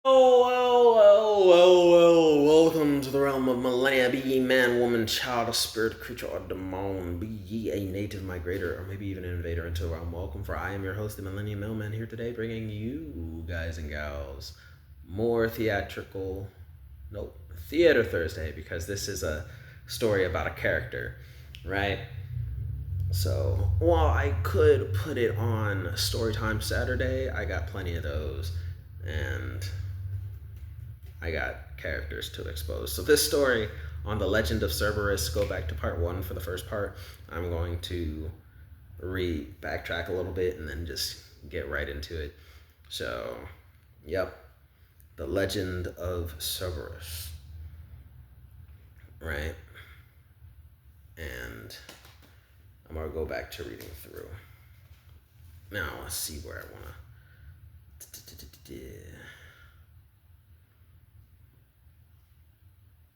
Welcome to the realm of Millenia. Be ye man, woman, child, a spirit, creature, or demon. Be ye a native migrator, or maybe even an invader into the realm. Welcome, for I am your host, the Millennium Mailman, here today bringing you, guys and gals, more theater Thursday, because this is a story about a character, right? So, while I could put it on Storytime Saturday, I got plenty of those, and I got characters to expose. So this story on the legend of Cerberus, go back to part one for the first part. I'm going to backtrack a little bit and then just get right into it. So, yep, the legend of Cerberus, right? And I'm gonna go back to reading through. Now let's see where I wanna.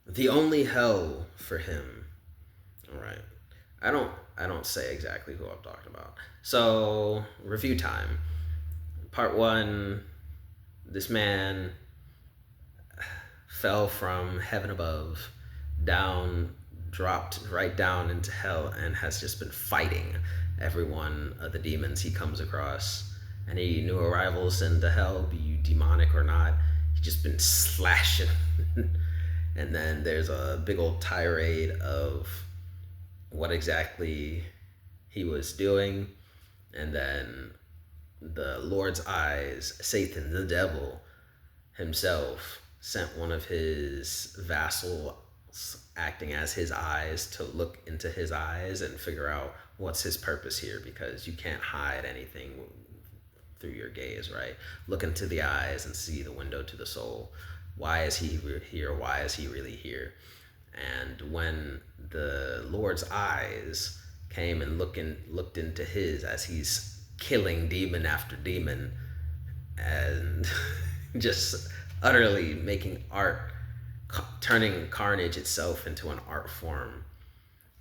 The only hell for him. All right. I don't say exactly who I'm talking about. So, review time. Part 1, this man fell from heaven above, down, dropped right down into hell, and has just been fighting every one of the demons he comes across. Any new arrivals into hell, be you demonic or not, he's just been slashing. And then there's a big old tirade of what exactly he was doing. And then the Lord's eyes, Satan, the devil himself, sent one of his vassals acting as his eyes to look into his eyes and figure out what's his purpose here, because you can't hide anything through your gaze, right? Look into the eyes and see the window to the soul. Why is he here? Why is he really here? And when the Lord's eyes came and looked into his as he's killing demon after demon and just utterly making art, turning carnage itself into an art form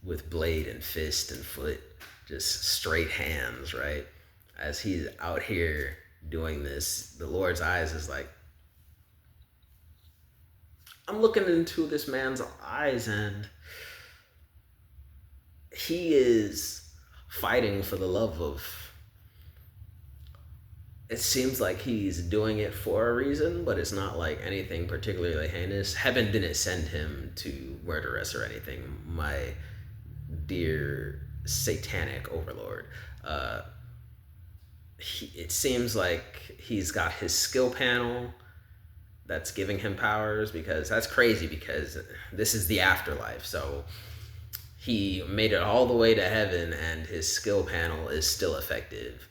with blade and fist and foot, just straight hands, right? As he's out here doing this, the Lord's eyes is like, I'm looking into this man's eyes, and he is fighting for the love of. It seems like he's doing it for a reason, but it's not like anything particularly heinous. Heaven didn't send him to murder us or anything, my dear satanic overlord. It seems like he's got his skill panel that's giving him powers, because that's crazy, because this is the afterlife. So he made it all the way to heaven and his skill panel is still effective.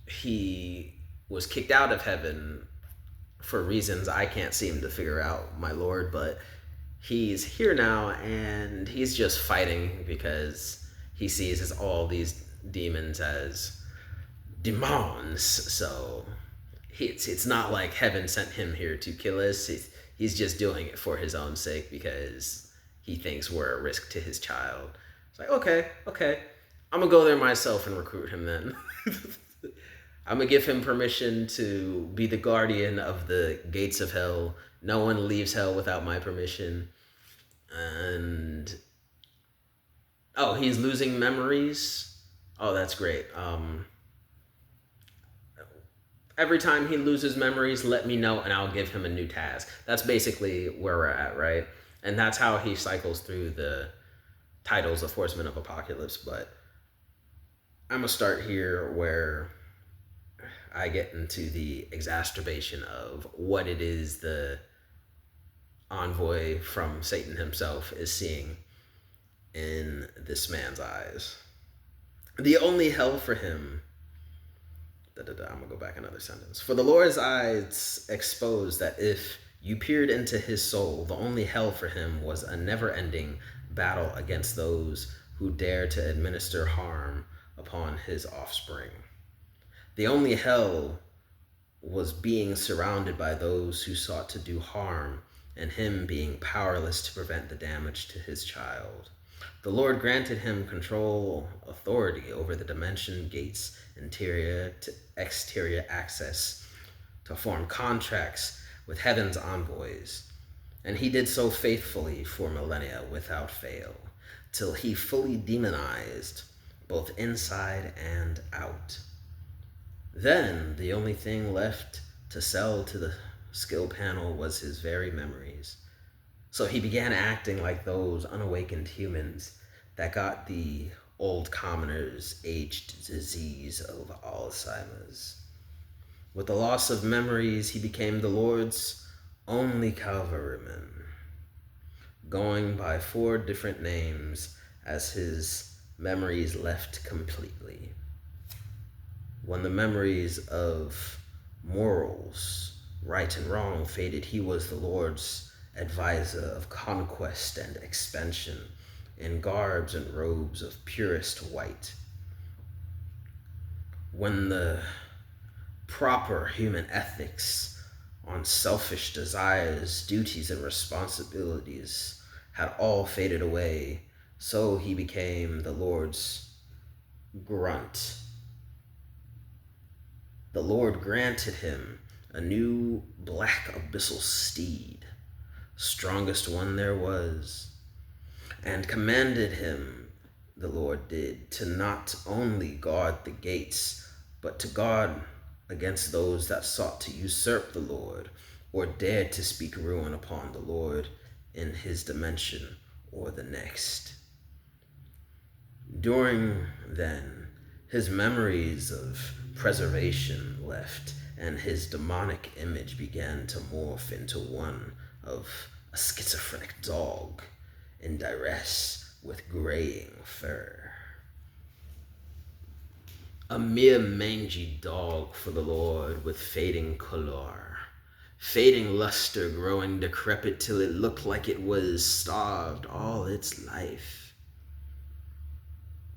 He was kicked out of heaven for reasons I can't seem to figure out, my lord, but he's here now and he's just fighting because he sees all these demons as demons. So it's not like heaven sent him here to kill us. He's just doing it for his own sake, because he thinks we're a risk to his child. It's like, okay, I'm gonna go there myself and recruit him then. I'm gonna give him permission to be the guardian of the gates of hell. No one leaves hell without my permission. And oh, he's losing memories. Oh, that's great. Every time he loses memories, let me know and I'll give him a new task. That's basically where we're at, right? And that's how he cycles through the titles of Horsemen of Apocalypse. But I'm gonna start here where I get into the exacerbation of what it is the envoy from Satan himself is seeing in this man's eyes. The only hell for him. I'm gonna go back another sentence. For the Lord's eyes exposed that if you peered into his soul, the only hell for him was a never-ending battle against those who dare to administer harm upon his offspring. The only hell was being surrounded by those who sought to do harm, and him being powerless to prevent the damage to his child. The Lord granted him control authority over the dimension gates, interior to exterior access, to form contracts with heaven's envoys, and he did so faithfully for millennia without fail, till he fully demonized both inside and out. Then the only thing left to sell to the skill panel was his very memories. So he began acting like those unawakened humans that got the old commoner's aged disease of Alzheimer's. With the loss of memories, he became the Lord's only cavalryman, going by 4 different names as his memories left completely. When the memories of morals, right and wrong, faded, he was the Lord's advisor of conquest and expansion in garbs and robes of purest white. When the proper human ethics on selfish desires, duties, and responsibilities had all faded away, so he became the Lord's grunt. The Lord granted him a new black abyssal steed, strongest one there was, and commanded him, the Lord did, to not only guard the gates, but to guard against those that sought to usurp the Lord, or dared to speak ruin upon the Lord in his dimension or the next. During then, his memories of preservation left, and his demonic image began to morph into one of a schizophrenic dog in duress with graying fur. A mere mangy dog for the Lord, with fading color, fading luster, growing decrepit till it looked like it was starved all its life.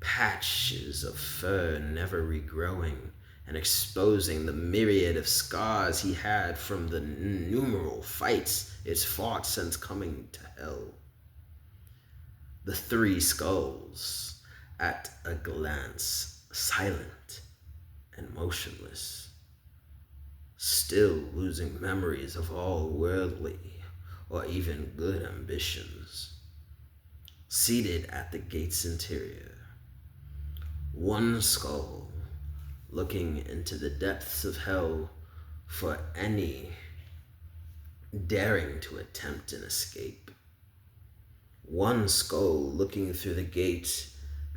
Patches of fur never regrowing and exposing the myriad of scars he had from the innumerable fights it's fought since coming to hell. The 3 skulls, at a glance, silent and motionless, still losing memories of all worldly or even good ambitions, seated at the gate's interior. One skull looking into the depths of hell for any daring to attempt an escape. One skull looking through the gate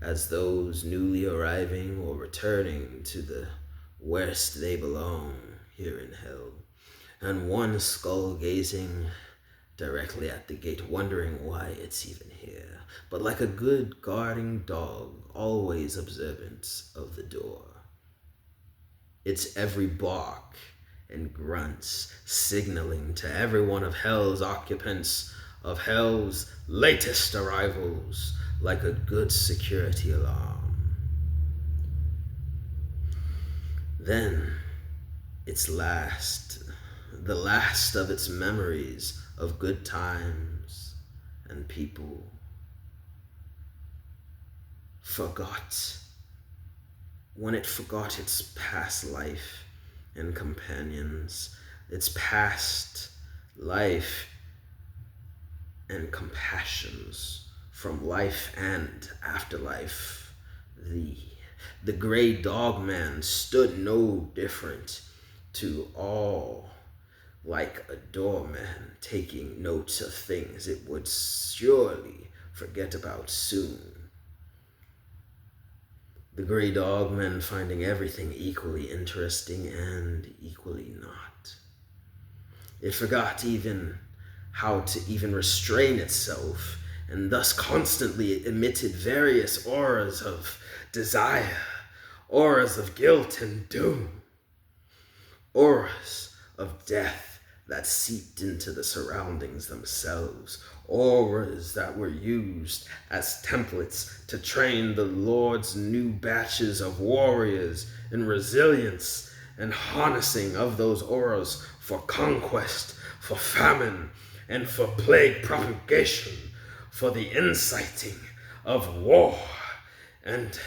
as those newly arriving or returning to the west they belong here in hell, and one skull gazing directly at the gate, wondering why it's even here, but like a good guarding dog, always observant of the door. Its every bark and grunts signaling to every one of hell's occupants of hell's latest arrivals, like a good security alarm. Then its the last of its memories of good times and people, forgot. When it forgot its past life and companions, its past life and compassions from life and afterlife, the gray dog man stood no different to all, like a doorman taking notes of things it would surely forget about soon. The gray dog man finding everything equally interesting and equally not. It forgot even how to even restrain itself, and thus constantly it emitted various auras of desire, auras of guilt and doom, auras of death that seeped into the surroundings themselves, auras that were used as templates to train the Lord's new batches of warriors in resilience and harnessing of those auras for conquest, for famine, and for plague propagation, for the inciting of war and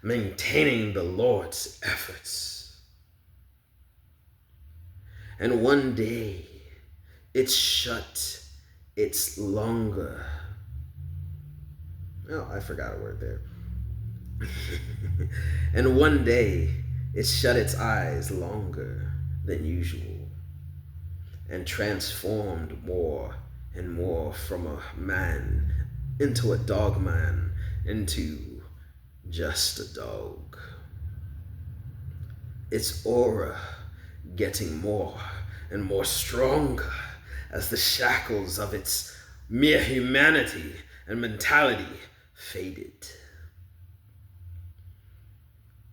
maintaining the Lord's efforts. And one day it shut its longer. Oh, I forgot a word there. And one day it shut its eyes longer than usual and transformed more and more from a man into a dog man into just a dog. Its aura getting more and more stronger as the shackles of its mere humanity and mentality faded.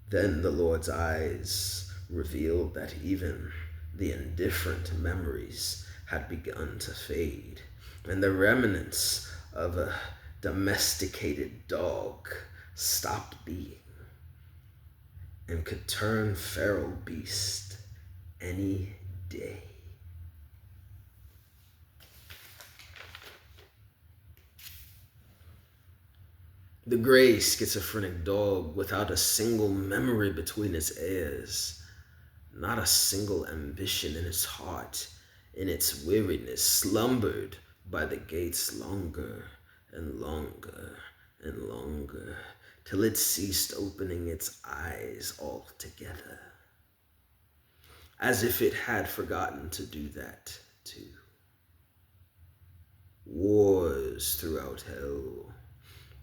Then the Lord's eyes revealed that even the indifferent memories had begun to fade, and the remnants of a domesticated dog stopped being and could turn feral beast any day. The gray schizophrenic dog without a single memory between its ears, not a single ambition in its heart, in its weariness, slumbered by the gates longer and longer and longer, till it ceased opening its eyes altogether, as if it had forgotten to do that too. Wars throughout hell,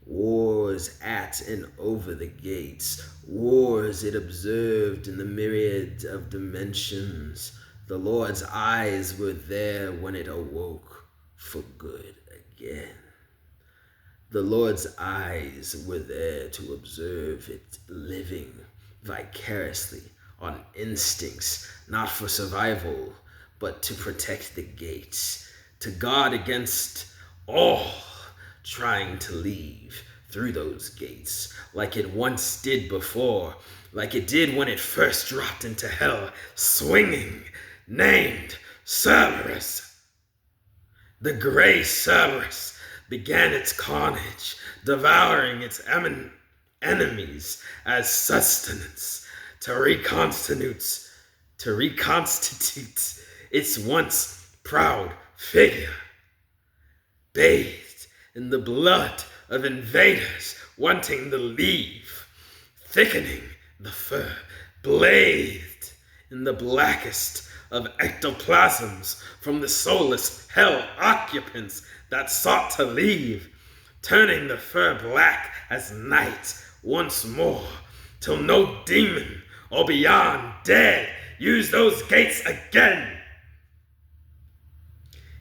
wars at and over the gates, wars it observed in the myriad of dimensions. The Lord's eyes were there when it awoke for good again. The Lord's eyes were there to observe it living vicariously on instincts, not for survival, but to protect the gates, to guard against all trying to leave through those gates, like it once did before, like it did when it first dropped into hell, swinging, named Cerberus. The gray Cerberus began its carnage, devouring its enemies as sustenance, to reconstitute its once proud figure, bathed in the blood of invaders wanting to leave, thickening the fur, bathed in the blackest of ectoplasms from the soulless hell occupants that sought to leave, turning the fur black as night once more, till no demon or beyond dared use those gates again.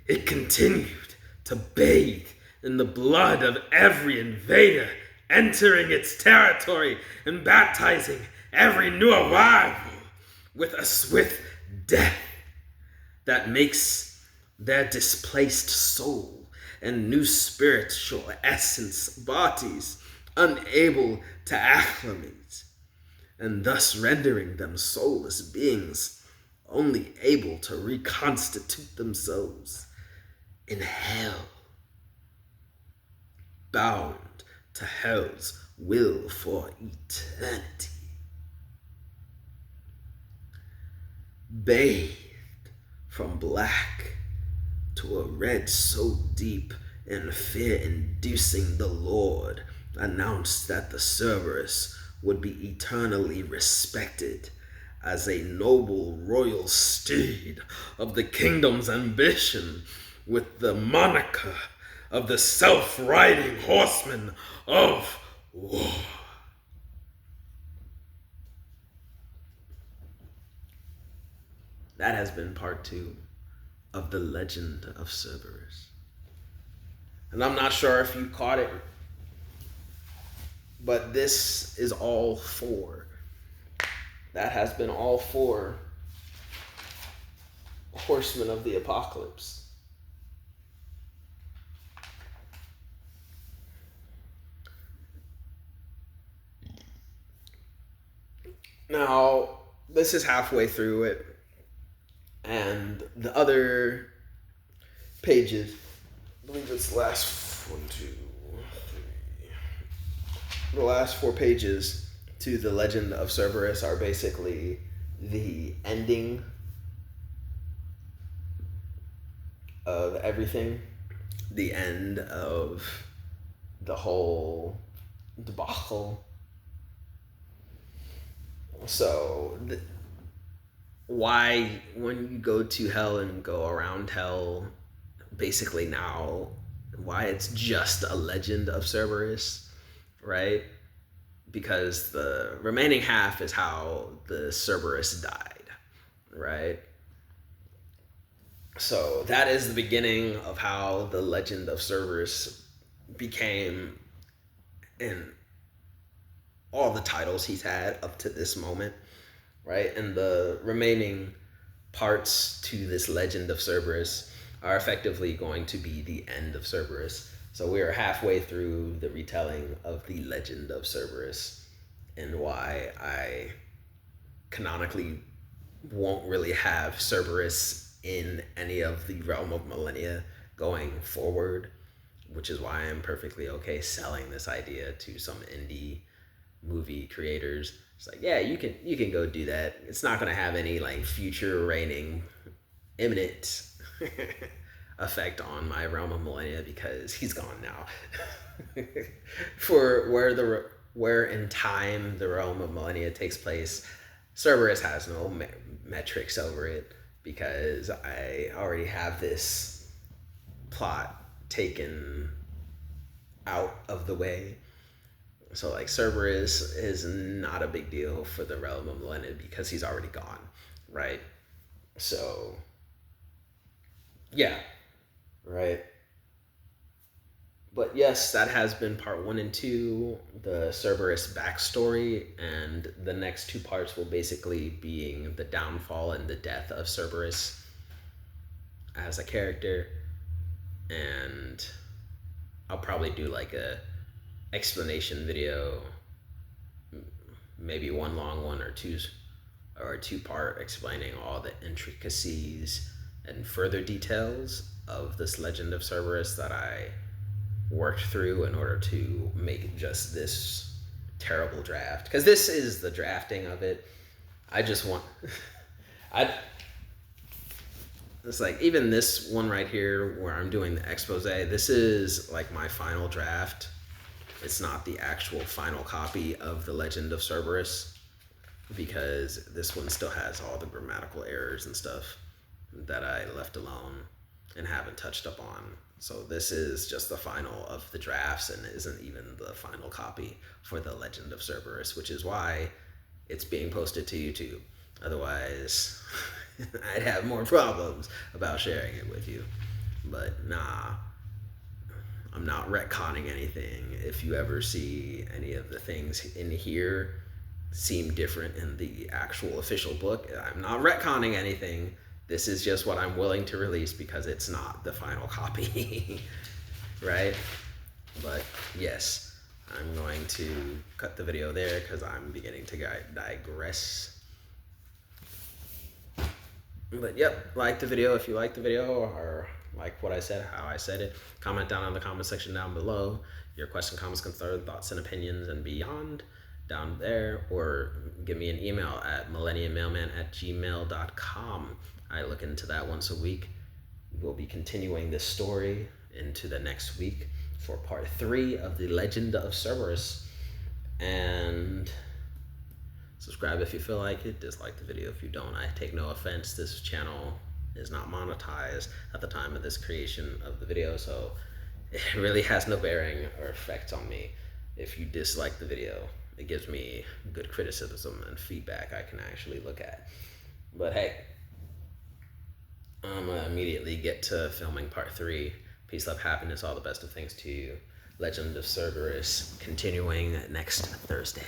It continued to bathe in the blood of every invader entering its territory and baptizing every new arrival with a swift death that makes their displaced soul and new spiritual essence bodies unable to acclimate, and thus rendering them soulless beings only able to reconstitute themselves in hell, bound to hell's will for eternity. Bathed from black to a red so deep and fear-inducing, the Lord announced that the Cerberus would be eternally respected as a noble royal steed of the kingdom's ambition, with the moniker of the self-riding horseman of war. That has been part 2 of the Legend of Cerberus. And I'm not sure if you caught it, but this is all 4. That has been all 4 horsemen of the apocalypse. Now, this is halfway through it, and the other pages, I believe it's the last 1, 2, 3. The last 4 pages to the Legend of Cerberus are basically the ending of everything, the end of the whole debacle. So, why, when you go to hell and go around hell, basically now, why it's just a legend of Cerberus, right? Because the remaining half is how the Cerberus died, right? So that is the beginning of how the legend of Cerberus became in all the titles he's had up to this moment, right? And the remaining parts to this legend of Cerberus are effectively going to be the end of Cerberus. So we are halfway through the retelling of the legend of Cerberus, and why I canonically won't really have Cerberus in any of the Realm of Millenia going forward, which is why I'm perfectly okay selling this idea to some indie movie creators. It's like, yeah, you can go do that. It's not gonna have any like future reigning imminent effect on my Realm of Millenia because he's gone now. For where in time the Realm of Millenia takes place, Cerberus has no metrics over it because I already have this plot taken out of the way. So like Cerberus is not a big deal for the Realm of Millenia because he's already gone, right? So yeah, right. But yes, that has been part 1 and 2, the Cerberus backstory, and the next 2 parts will basically being the downfall and the death of Cerberus as a character, and I'll probably do like a explanation video, maybe one long one or a 2-part explaining all the intricacies and further details of this legend of Cerberus that I worked through in order to make just this terrible draft, because this is the drafting of it. I just want I it's like even this one right here where I'm doing the expose, this is like my final draft. It's not the actual final copy of the Legend of Cerberus because this one still has all the grammatical errors and stuff that I left alone and haven't touched up on. So this is just the final of the drafts and isn't even the final copy for the Legend of Cerberus, which is why it's being posted to YouTube. Otherwise, I'd have more problems about sharing it with you. But nah, I'm not retconning anything. If you ever see any of the things in here seem different in the actual official book, I'm not retconning anything. This is just what I'm willing to release because it's not the final copy, right? But yes, I'm going to cut the video there because I'm beginning to digress. But yep, like the video if you like the video or like what I said, how I said it. Comment down in the comment section down below your question, comments, concerns, thoughts, and opinions, and beyond down there, or give me an email at millenniummailman@gmail.com. I look into that once a week. We'll be continuing this story into the next week for part 3 of the Legend of Cerberus. And subscribe if you feel like it, dislike the video if you don't. I take no offense. This channel is not monetized at the time of this creation of the video, so it really has no bearing or effect on me. If you dislike the video, it gives me good criticism and feedback I can actually look at. But hey, I'm gonna immediately get to filming part 3. Peace, love, happiness, all the best of things to you. Legend of Cerberus continuing next Thursday.